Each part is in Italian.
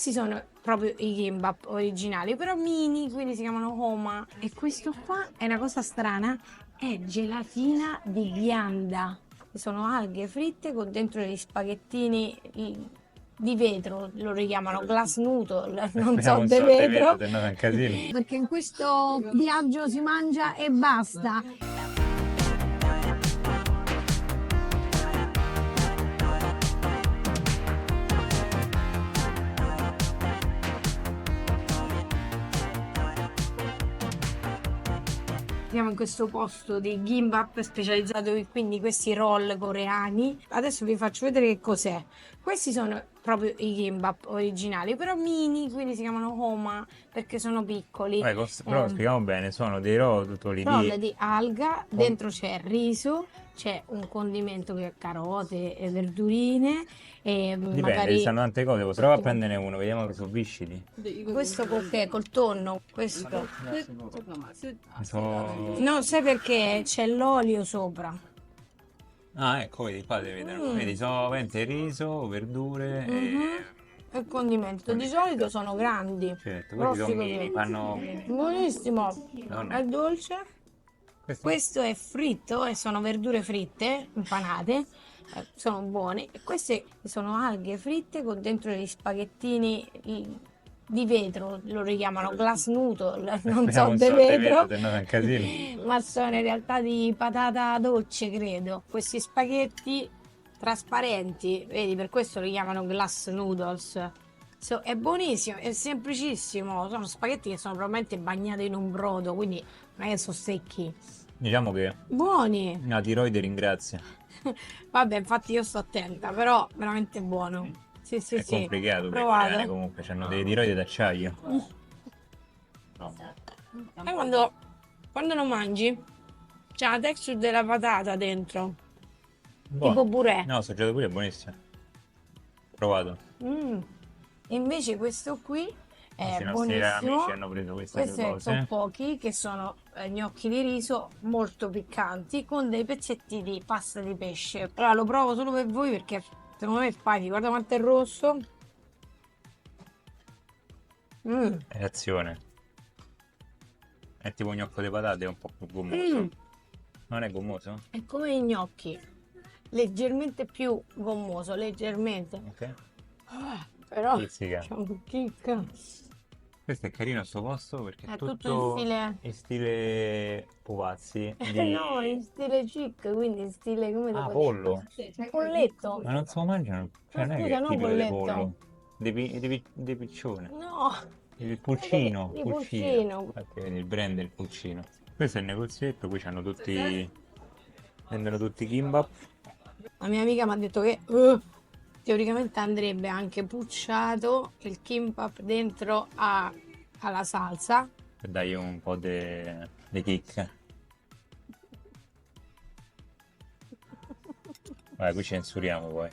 Questi sono proprio i kimbap originali, però mini, quindi si chiamano Homa. E questo qua è una cosa strana, è gelatina di ghianda. Sono alghe fritte con dentro degli spaghettini di vetro, lo richiamano glass noodle, non so Speriamo un di sorte vetro, vetro. se no è un casino. Perché in questo viaggio si mangia e basta. Siamo in questo posto di gimbap specializzato in quindi questi roll coreani. Adesso vi faccio vedere che cos'è. Questi sono proprio i gimbap originali, però mini, quindi si chiamano Homa perché sono piccoli. Però spieghiamo bene, sono dei rotoli Roll di... di alga, dentro c'è il riso, c'è un condimento che è carote e verdurine e Dipende, ci magari stanno tante cose, prova a prenderne uno, vediamo che sono viscidi. questo col tonno, questo. Sono... No, sai perché c'è l'olio sopra. Ah, ecco, vedi, qua devi vedere. Vedi, sono veramente riso, verdure E il condimento di solito sono grandi, Certo, questi grossi sono mini, così. fanno... Buonissimo, No, no. è dolce. Questi... Questo è fritto e sono verdure fritte, impanate, sono buone. E queste sono alghe fritte con dentro degli spaghettini di vetro, lo richiamano glass noodle, non so Speriamo un di sorte vetro, vetro, se no è un casino. ma sono in realtà di patata dolce, credo. Questi spaghetti trasparenti, vedi, per questo li chiamano glass noodles. È buonissimo, è semplicissimo. Sono spaghetti che sono probabilmente bagnati in un brodo, quindi non è che sono secchi. Diciamo che Buoni. la tiroide ringrazia. Vabbè, infatti io sto attenta, però veramente buono. Sì, sì, È sì. complicato per i Provato. coreani comunque, hanno dei tiroidi d'acciaio. E quando lo mangi, c'è la texture della patata dentro, tipo Buono. purè. No, assaggiato pure, è buonissimo. Provato. Mm. Invece questo qui I è nostri amici buonissimo. hanno preso queste due Questi sono cose. pochi, che sono gnocchi di riso molto piccanti con dei pezzetti di pasta di pesce. Allora lo provo solo per voi perché secondo me è spicy. Guarda quanto è rosso. Mm. È azione. È tipo un gnocco di patate, è un po' più gommoso. Mm. Non è gommoso? È come i gnocchi, leggermente più gommoso, leggermente. Ok. Però Pizzica. c'è un kick. Questo è carino a sto posto perché è È tutto tutto in stile. in stile pupazzi di... No, in stile chic, quindi in stile come Ah, devo pollo. dire? Polletto. Ma non se lo mangiano? Cioè Ma non è che scusa, è no, tipico di polletto. pollo. Di piccione. No, Il pulcino. di Pulcino. pulcino. Infatti vedi il brand è il pulcino. Questo è il negozietto, qui c'hanno tutti... vendono tutti i kimbap. La mia amica mi ha detto che teoricamente andrebbe anche pucciato il kimbap dentro alla salsa. Per dargli un po' di kick. Vai, qui censuriamo poi.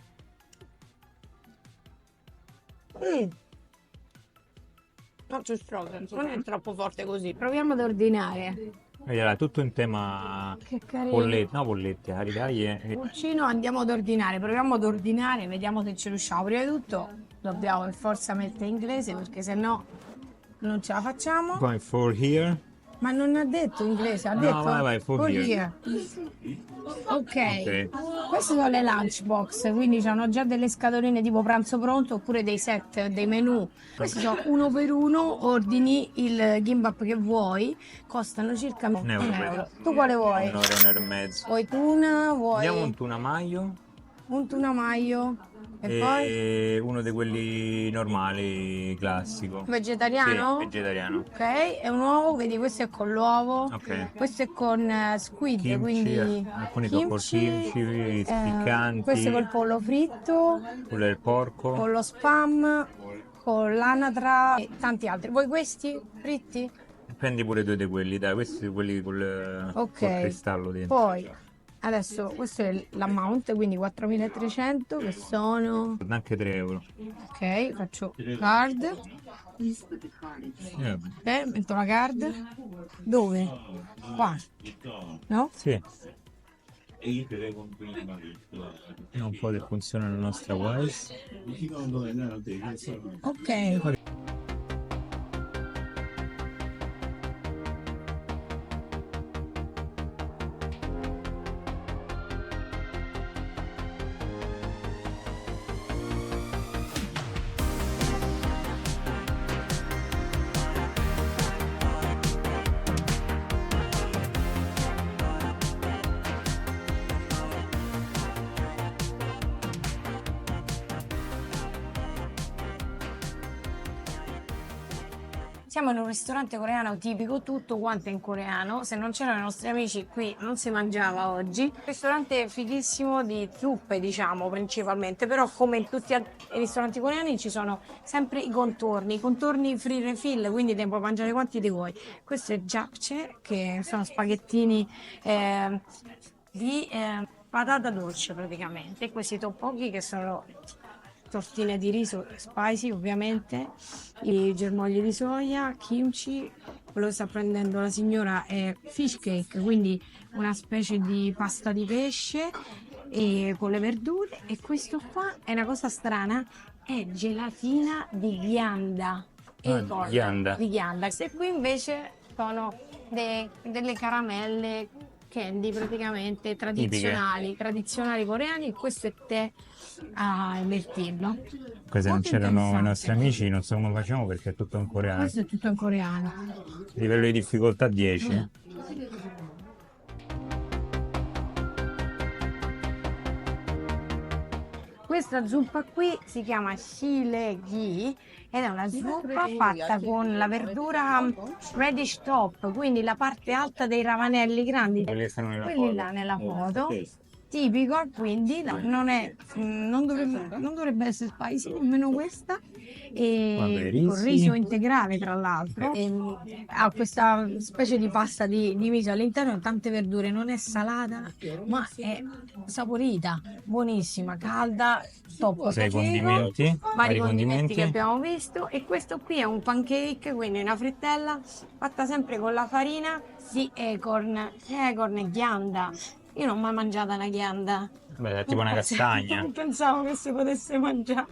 Mm. Non c'è non è troppo forte così. Proviamo ad ordinare. Vedi, allora, tutto in tema Che carino. pollette, no pollette, caritaglie. Pulcino andiamo ad ordinare, proviamo ad ordinare, vediamo se ci riusciamo. Prima di tutto dobbiamo per forza mettere inglese perché sennò non ce la facciamo. Going for here. Ma non ha detto inglese, ha No, detto vai, for here. Ok, queste sono le lunchbox, quindi hanno già delle scatoline tipo pranzo pronto oppure dei set, dei menù. Questi sono uno per uno, ordini il gimbap che vuoi, costano circa Un euro, €1. Tu quale vuoi? Un euro e mezzo. Vuoi tuna? Andiamo un Vuoi tuna maglio un tuna maglio? E poi? e uno di quelli normali, classico. Vegetariano? Sì, vegetariano. Ok, e un uovo, vedi questo è con l'uovo, Ok. questo è con squid, Kimchi, quindi alcuni sono col kimchi, spiccanti. questo è col pollo fritto, Quello del porco. con lo spam, con l'anatra e tanti altri. Vuoi questi fritti? Prendi pure due di quelli, dai, questi quelli col Ok, cristallo dentro. poi adesso questo è l'amount, quindi 4.300 che sono, Anche 3 euro. ok, faccio card, ok, metto la card, dove? Qua, no? Sì. Vediamo un po' se funziona la nostra Wise. Ok. Siamo in un ristorante coreano tipico, tutto quanto in coreano. Se non c'erano i nostri amici qui non si mangiava oggi. Ristorante fighissimo di zuppe, diciamo, principalmente, però come in tutti i ristoranti coreani ci sono sempre i contorni free refill, quindi ne puoi mangiare quanti ti vuoi. Questo è japchae, che sono spaghettini di patata dolce praticamente. Questi tteokbokki che sono tortine di riso spicy ovviamente, i germogli di soia, kimchi, quello che sta prendendo la signora è fish cake, quindi una specie di pasta di pesce e con le verdure, e questo qua è una cosa strana, è gelatina di ghianda. Ghianda. Di ghianda. Queste qui invece sono delle caramelle candy praticamente tradizionali coreani, e questo è tè a mirtillo. Questi non Molto c'erano i interessante. nostri amici, non so come facciamo perché è tutto in coreano. Questo è tutto in coreano. Livello di difficoltà 10. Questa zuppa qui si chiama shilegi ed è una zuppa fatta con la verdura radish top, quindi la parte alta dei ravanelli grandi, Quelli che stanno nella quelli foto. là nella foto. Tipico, quindi non dovrebbe essere spicy nemmeno questa, Vabbè, e con risi. riso integrale tra l'altro. Ha questa specie di pasta di miso all'interno, tante verdure, non è salata ma è saporita, buonissima, calda, top. Sei Figo, condimenti, vari condimenti che abbiamo visto, e questo qui è un pancake, quindi una frittella fatta sempre con la farina di acorn e ghianda. Io non ho mai mangiato una ghianda. Beh, è tipo una castagna. Non pensavo che si potesse mangiare,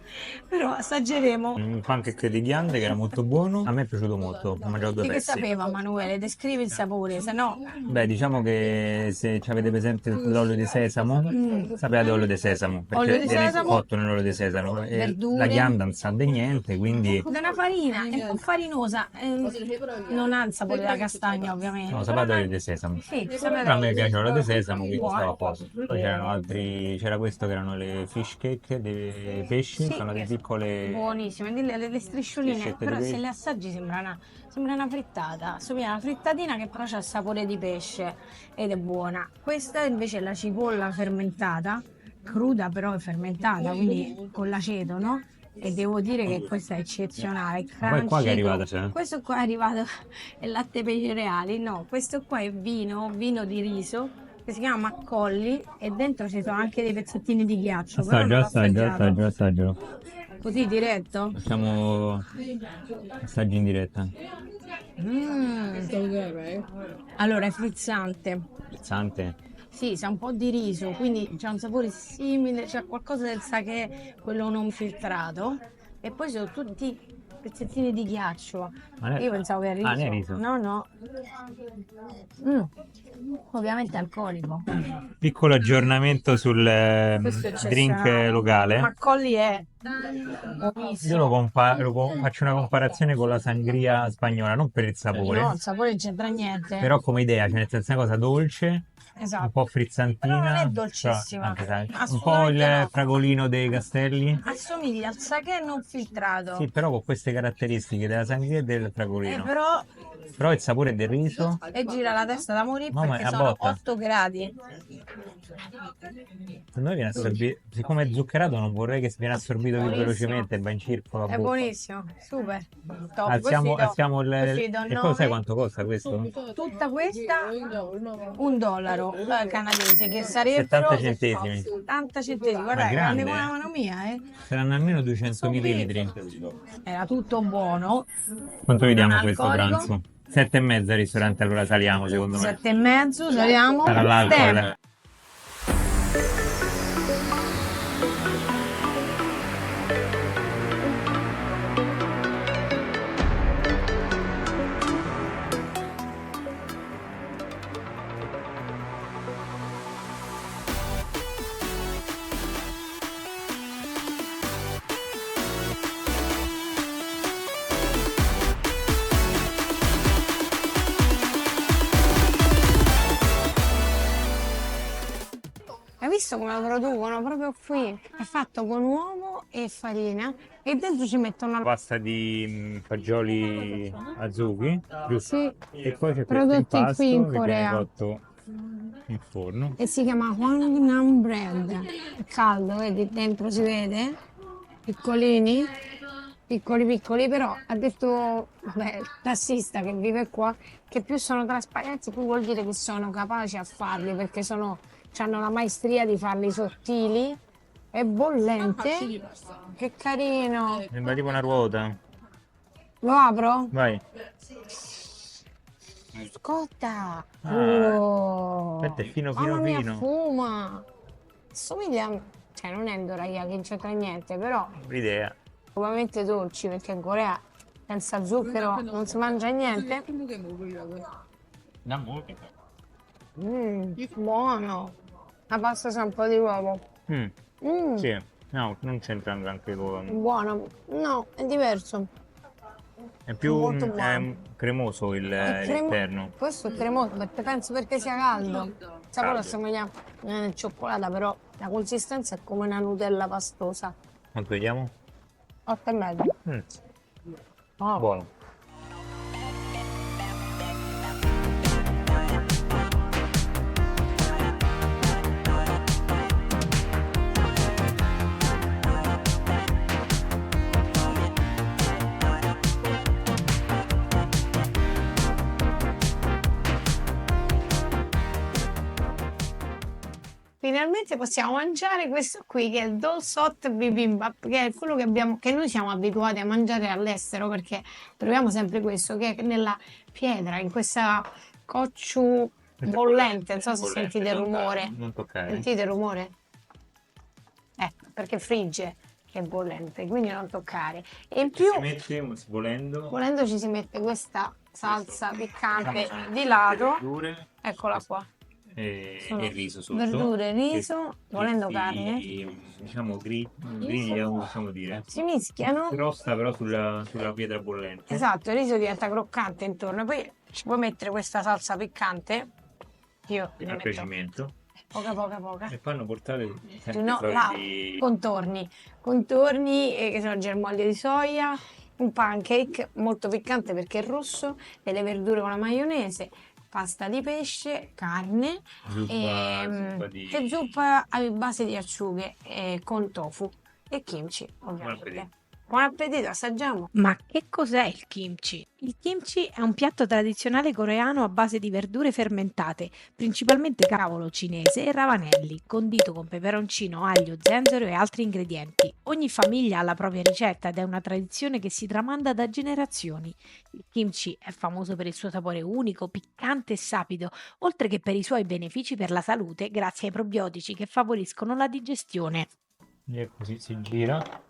però assaggeremo. Un pancake di ghiande che era molto buono. A me è piaciuto molto. Ho mangiato 2 Di che pezzi. sapeva, Manuele? Descrivi il sapore, se no. Beh, diciamo che se ci avete presente l'olio di sesamo, sapeva di olio di sesamo, perché Olio di viene sesamo, cotto nell'olio di sesamo. E verdure. la ghianda non sa di niente, quindi È una farina, è un po' farinosa, non ha il sapore della castagna ovviamente. no, sapeva di olio di sesamo. Sì, Però a me piace l'olio di sesamo, quindi Buono. stava a posto. Poi c'erano altri, c'era questo che erano le fish cake dei pesci, Sì, sono delle piccole buonissime, le striscioline, Strisciette di però se pesce. le assaggi sembra una frittata, somiglia a una frittatina che però ha il sapore di pesce ed è buona. Questa invece è la cipolla fermentata, cruda però è fermentata, quindi con l'aceto, no? E devo dire che questa è eccezionale. Ma poi qua che è Crunchy, arrivata, cioè? questo qua è arrivato è latte per i cereali, no, questo qua è vino di riso che si chiama Macaulay, e dentro ci sono anche dei pezzettini di ghiaccio. però non l'ho assaggiato. assaggio. Così diretto? Facciamo assaggi in diretta. Allora è frizzante. Frizzante. Sì, sa un po' di riso, quindi c'è un sapore simile, c'è qualcosa del sake, quello non filtrato, e poi sono tutti pezzettini di ghiaccio. Ma Io pensavo che era riso. Ah, non è riso. No, no. Ovviamente alcolico. Piccolo aggiornamento sul Questo è drink eccezionale. locale. Macaulay è Io buonissimo. faccio una comparazione con la sangria spagnola, non per il sapore, No, il sapore non c'entra niente. però come idea, cioè nel senso è una cosa dolce, Esatto. un po' frizzantina, Però non è però dolcissima. anche, sai, un po' Assolutamente il no. fragolino dei castelli, Assomiglia al sake non filtrato. sì, però con queste caratteristiche della sangria e del fragolino. Però Il sapore del riso, e gira la testa da morire Mamma, perché è a sono botta. 8 gradi. secondo me viene assorbito, siccome è zuccherato non vorrei che viene assorbito più velocemente e va in circolo a È bocca. buonissimo, super. Top. Alziamo questi do e poi sai 9. quanto costa questo? Tutta questa $1 canadese, che sarebbero 70 centesimi. 70 centesimi. Guarda, Ma è è grande grande, come la mano mia, Saranno almeno 200 millilitri. Era tutto buono. Quanto vediamo Non questo alcolico. pranzo? 7,5 al ristorante, allora saliamo secondo me. 7,5, saliamo. Sarà l'alcol. Stemma. visto come lo producono proprio qui? È fatto con uovo e farina e dentro ci mettono una Pasta di fagioli azuchi, giusto? sì, E poi c'è questo prodotti qui in impasto che viene Corea cotto in forno. e si chiama Hwangnam Bread. È caldo, vedi, dentro si vede? Piccolini, piccoli piccoli, però ha detto, vabbè, il tassista che vive qua, che più sono trasparenti, più vuol dire che sono capaci a farli, perché hanno la maestria di farli sottili e bollente. Che carino! Sembra tipo una ruota. Lo apro? Vai. Scotta! Ah, Oh, aspetta, è fino mamma fino mia, fino. fuma! Somiglia, cioè non è il dorayaki, non c'entra niente, però L'idea. ovviamente dolci, perché in Corea senza zucchero non si mangia niente. Da molto. Buono! La pasta sa un po' di uovo. Mm, Mm, sì, no, non c'entra anche con... buono. No, è diverso. È più Molto buono. cremoso È l'interno. Questo è cremoso, perché penso perché sia caldo. Il sapore Caldo. assomiglia a cioccolata, però la consistenza è come una Nutella pastosa. Quanto vediamo? 8 e mezzo. Mm, Oh. buono. Finalmente possiamo mangiare questo qui che è il Dolsot Bibimbap, che è quello che noi siamo abituati a mangiare all'estero perché troviamo sempre questo che è nella pietra, in questa cocciu bollente. Non so se Bollente, sentite il rumore. Non toccare. Sentite il rumore? Perché frigge che è bollente, quindi non toccare. E in più, Si mette, volendo, volendo, ci si mette questa salsa piccante di lato. verdure Eccola qua. e il riso sotto. Verdure, Che- riso, volendo carne. Diciamo griglia, come possiamo dire. Si mischiano. Si rosta però sulla pietra bollente. Esatto, il riso diventa croccante intorno. Poi ci puoi mettere questa salsa piccante. Io ne Al metto piacimento. poca. E fanno portate sempre No, i là, soliti... contorni che sono germogli di soia, un pancake molto piccante perché è rosso, delle verdure con la maionese, pasta di pesce, carne Zuppa di... e zuppa a base di acciughe con tofu e kimchi, ovviamente. appetito. Buon appetito, assaggiamo! Ma che cos'è il kimchi? Il kimchi è un piatto tradizionale coreano a base di verdure fermentate, principalmente cavolo cinese e ravanelli, condito con peperoncino, aglio, zenzero e altri ingredienti. Ogni famiglia ha la propria ricetta ed è una tradizione che si tramanda da generazioni. Il kimchi è famoso per il suo sapore unico, piccante e sapido, oltre che per i suoi benefici per la salute grazie ai probiotici che favoriscono la digestione. E così si gira.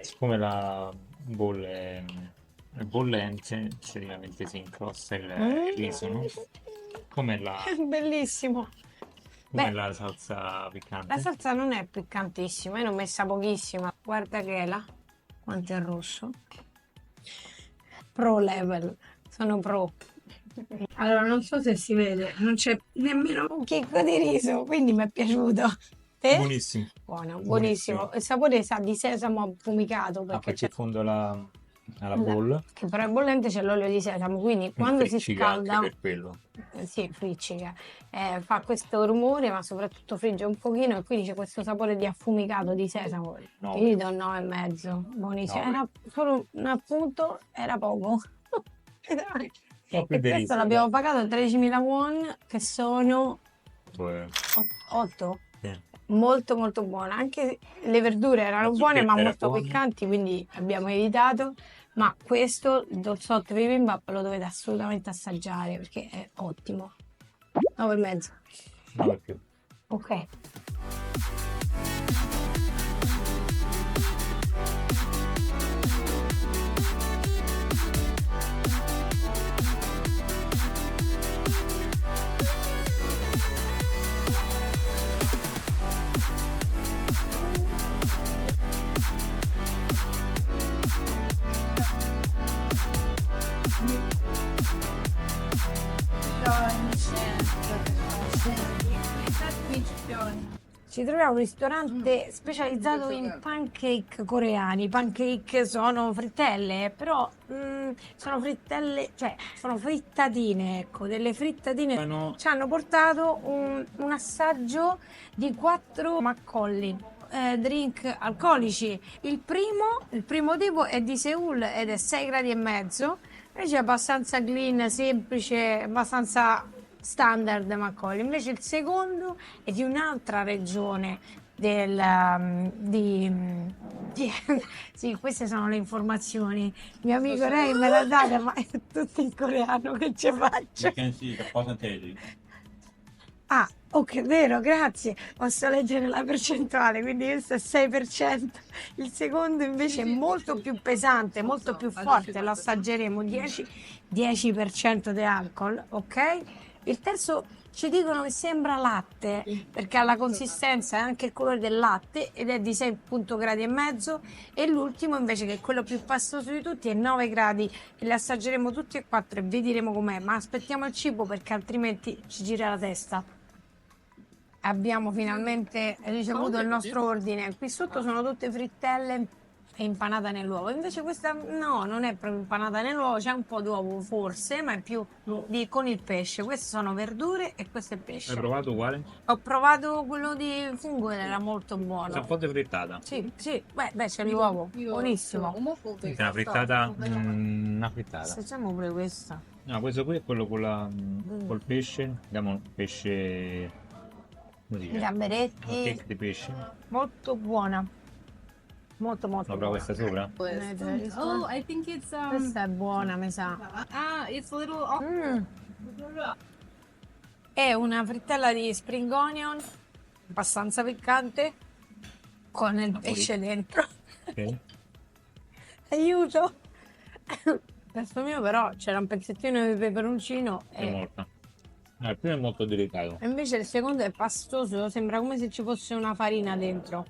Siccome la bolle è bollente, praticamente si incrosta il riso, no? Come Bellissimo! Beh, la salsa la piccante. salsa non è piccantissima, io ne ho messa pochissima. Guarda che è là, quanto è rosso. Pro level, sono pro. Allora, non so se si vede, non c'è nemmeno un chicco di riso, quindi mi è piaciuto. Te? Buonissimo. Buono, buonissimo. Buonissimo. Il sapore sa di sesamo affumicato perché Perché c'è in fondo alla bowl che però è bollente, c'è l'olio di sesamo, quindi quando si friccica anche scalda, per quello. sì, friccica, fa questo rumore, ma soprattutto frigge un pochino e quindi c'è questo sapore di affumicato di sesamo. No. Io gli do 9 e mezzo, buonissimo. Nove. Era solo un appunto, era poco. Un po' più E di questo riso, l'abbiamo pagato 13.000 won, che sono dai. 8. Sì. Molto molto buona, anche le verdure erano La buone ma zucchetta era molto buona. piccanti, quindi abbiamo evitato, ma questo, il Dolsot Bibimbap, lo dovete assolutamente assaggiare perché è ottimo. 9 e mezzo. 9 più. Ok. Ci troviamo un ristorante specializzato in pancake coreani. I pancake sono frittelle, però sono frittelle, cioè sono frittatine, ecco, delle frittatine. Ci hanno portato un assaggio di 4 Macaulay, drink alcolici. Il primo tipo è di Seoul ed è 6 gradi e mezzo. Invece è abbastanza clean, semplice, abbastanza standard Macaulay. Invece il secondo è di un'altra regione sì, queste sono le informazioni. Il mio amico Ray me l'ha data, ma è tutto in coreano, che ci faccio? Ah, ok, vero, grazie. Posso leggere la percentuale, quindi questo è 6%. Il secondo invece è molto più pesante, molto più forte, lo assaggeremo, 10% di alcol, ok? Il terzo ci dicono che sembra latte, perché ha la consistenza e anche il colore del latte ed è di 6 gradi e mezzo, e l'ultimo invece, che è quello più pastoso di tutti, è 9 gradi, e li assaggeremo tutti e 4 e vi diremo com'è, ma aspettiamo il cibo perché altrimenti ci gira la testa. Abbiamo finalmente ricevuto il nostro ordine. Qui sotto sono tutte frittelle e impanata nell'uovo. Invece questa no, non è proprio impanata nell'uovo, c'è un po' d'uovo forse, ma è più con il pesce. Queste sono verdure e questo è pesce. Hai provato quale? Ho provato quello di fungo ed era molto C'è buono. un po' di frittata. Sì, sì, beh, c'è l'uovo, buonissimo. Sì, una frittata. Una frittata. Assaggiamo pure questa. No, questo qui è quello con col pesce. Diamo pesce. Come si I dice? gamberetti, Cake di pesce. molto buona. Molto La provo buona. questa sopra? Oh, I think it's Questa è buona, mi sa. it's a little Mm. È una frittella di spring onion, abbastanza piccante, con il pesce dentro. Ok. Aiuto! Questo mio però c'era un pezzettino di peperoncino È e morta. No, il primo è molto delicato. invece il secondo è pastoso, sembra come se ci fosse una farina dentro.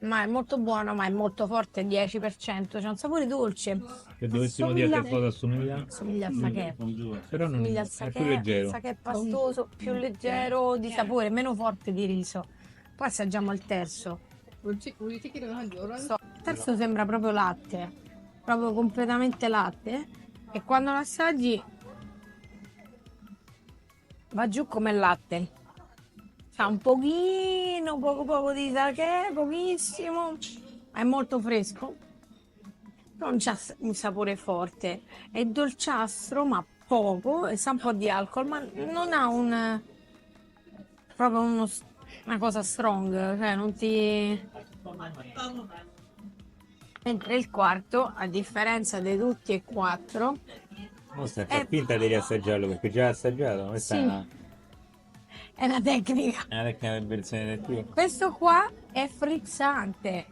Ma è molto buono, ma è molto forte, 10%, c'è un sapore dolce. Se dovessimo dire a che cosa assomiglia, Somiglia al sake. però non Somiglia al è sake, più leggero. il sake è pastoso, più leggero di sapore, meno forte di riso. Poi assaggiamo il terzo. 우리 치킨은 한 11. Il terzo sembra proprio latte, proprio completamente latte. E quando lo assaggi va giù come il latte. C'ha un pochino, poco di sake, pochissimo. È molto fresco. Non c'ha un sapore forte. È dolciastro, ma poco. E sa un po' di alcol, ma non ha proprio una cosa strong. Cioè, non ti. Mentre il quarto, a differenza di tutti e quattro, Non stai a far finta di riassaggiarlo perché già l'hai assaggiato. Questa Sì. È una tecnica. è una tecnica di versione del tuo. Questo qua è frizzante.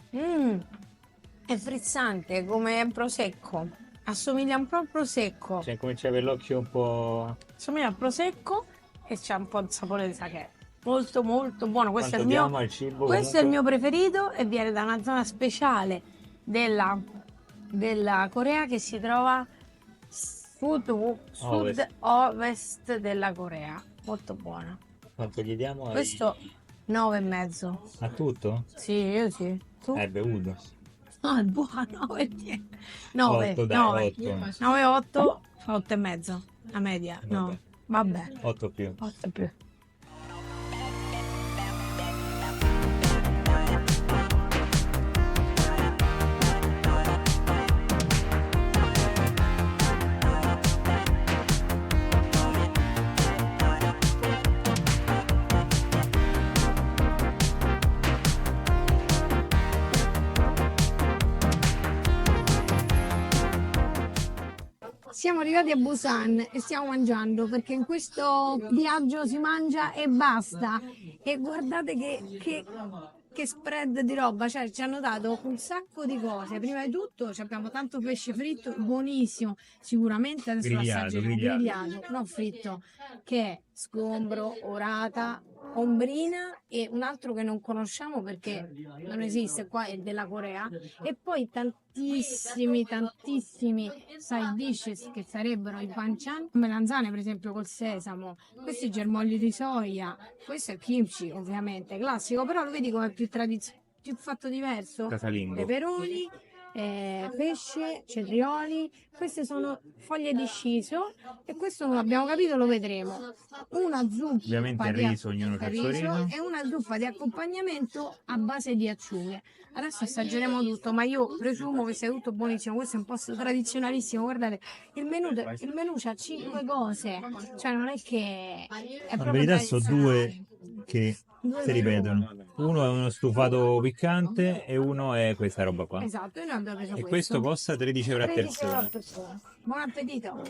È frizzante come un prosecco. Assomiglia un po' al prosecco. Cioè, comincia a avere l'occhio un po'. Assomiglia al prosecco e c'ha un po' il sapore di sake. Molto molto buono. Questo è Quanto il mio, diamo al cibo? questo è il comunque? mio preferito e viene da una zona speciale della Corea che si trova sud-ovest della Corea. Molto buono. Quanto gli diamo? Questo 9,5. A tutto? Sì, io sì. Tu? Hai bevuto? No, è buono. 9, 8, dai, 9. 8. 9, 8 fa 8,5. La media. No, vabbè. 8 più. 8 più. Siamo arrivati a Busan e stiamo mangiando perché in questo viaggio si mangia e basta. E guardate che spread di roba, cioè ci hanno dato un sacco di cose. Prima di tutto abbiamo tanto pesce fritto, buonissimo, sicuramente adesso lo Grigliato, assaggeremo, grigliato. grigliato, non fritto, che è sgombro, orata, ombrina e un altro che non conosciamo perché non esiste qua, è della Corea, e poi tantissimi side dishes che sarebbero i banchan, melanzane per esempio col sesamo, questi germogli di soia, questo è il kimchi ovviamente, classico, però lo vedi come è più più fatto diverso, Casalingo. peperoni, pesce, cetrioli, queste sono foglie di shiso e questo non l'abbiamo capito, lo vedremo. Una zuppa Ovviamente il di riso, ognuno c'ha il suo riso. e una zuppa di accompagnamento a base di acciughe. Adesso assaggeremo tutto, ma io presumo che sia tutto buonissimo. Questo è un posto tradizionalissimo. Guardate, il menù c'ha 5 cose, cioè non è che è In proprio verità sono due che Due si ripetono. Uno è uno stufato piccante e uno è questa roba qua. Esatto, io ne abbiamo preso E questo costa 13 euro a 13 euro a persona. persona. Buon appetito!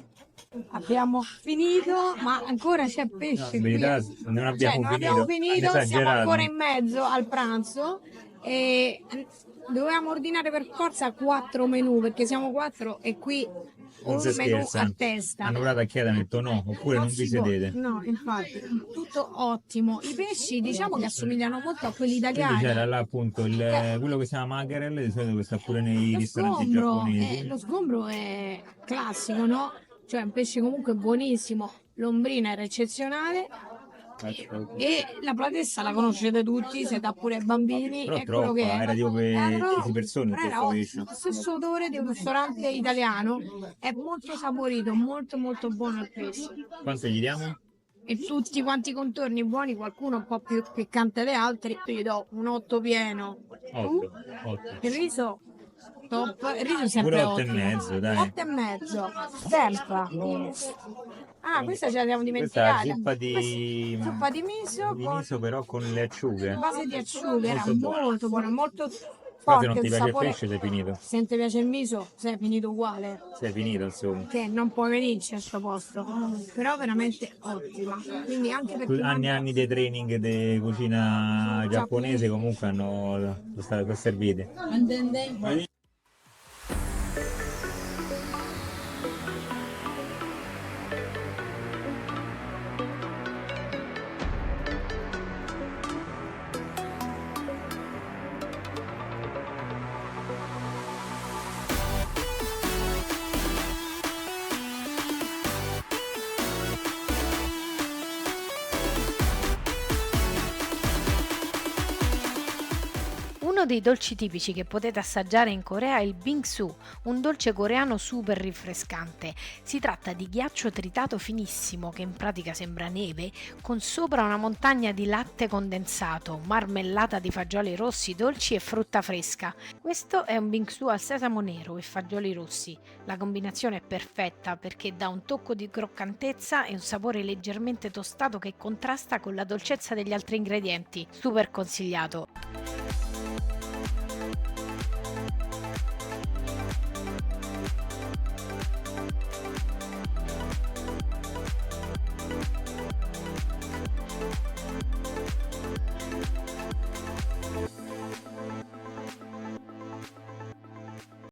Abbiamo finito, ma ancora c'è pesce In qui. verità non abbiamo Non abbiamo finito. finito, siamo Esagerato. ancora in mezzo al pranzo e dovevamo ordinare per forza 4 menù perché siamo 4 e qui Non un si menù scherza. a testa. Hanno provato a chiedere, hanno detto no, oppure non vi si può. sedete. No, infatti, tutto ottimo. I pesci diciamo che assomigliano molto a quelli Quindi italiani. c'era là appunto quello che si chiama mackerel, di solito che sta pure nei ristoranti Sgombro, giapponesi. lo sgombro è classico, no? Cioè un pesce comunque buonissimo, l'ombrina era eccezionale e la platessa la conoscete tutti, se dà pure ai bambini, Però è quello che troppa, è. era tipo per Però- 10 persone però era questo ottimo, pesce. lo stesso odore di un ristorante italiano, è molto saporito, molto molto buono il pesce. Quanto gli diamo? E tutti quanti i contorni buoni, qualcuno un po' più piccante degli altri, io gli do un 8 pieno. 8. Il riso top, il riso è sempre Pure 8 e 8. mezzo, dai. 8 e mezzo. Tempra. Ah, questa ce la siamo Questa è la dimenticata. zuppa di Zuppa di miso con miso però con le acciughe. base di acciughe, era Molto buono. molto buono, molto Però se forte non ti il piace il sapore. pesce sei finito. Se non ti piace il miso, sei finito uguale. Sei finito insomma. Che non puoi venirci a sto posto. Però veramente ottima. Quindi anche per chi Anni e anni di training di cucina giapponese comunque hanno sono serviti. Uno dei dolci tipici che potete assaggiare in Corea è il bingsu, un dolce coreano super rinfrescante. Si tratta di ghiaccio tritato finissimo, che in pratica sembra neve, con sopra una montagna di latte condensato, marmellata di fagioli rossi dolci e frutta fresca. Questo è un bingsu al sesamo nero e fagioli rossi. La combinazione è perfetta perché dà un tocco di croccantezza e un sapore leggermente tostato che contrasta con la dolcezza degli altri ingredienti. Super consigliato!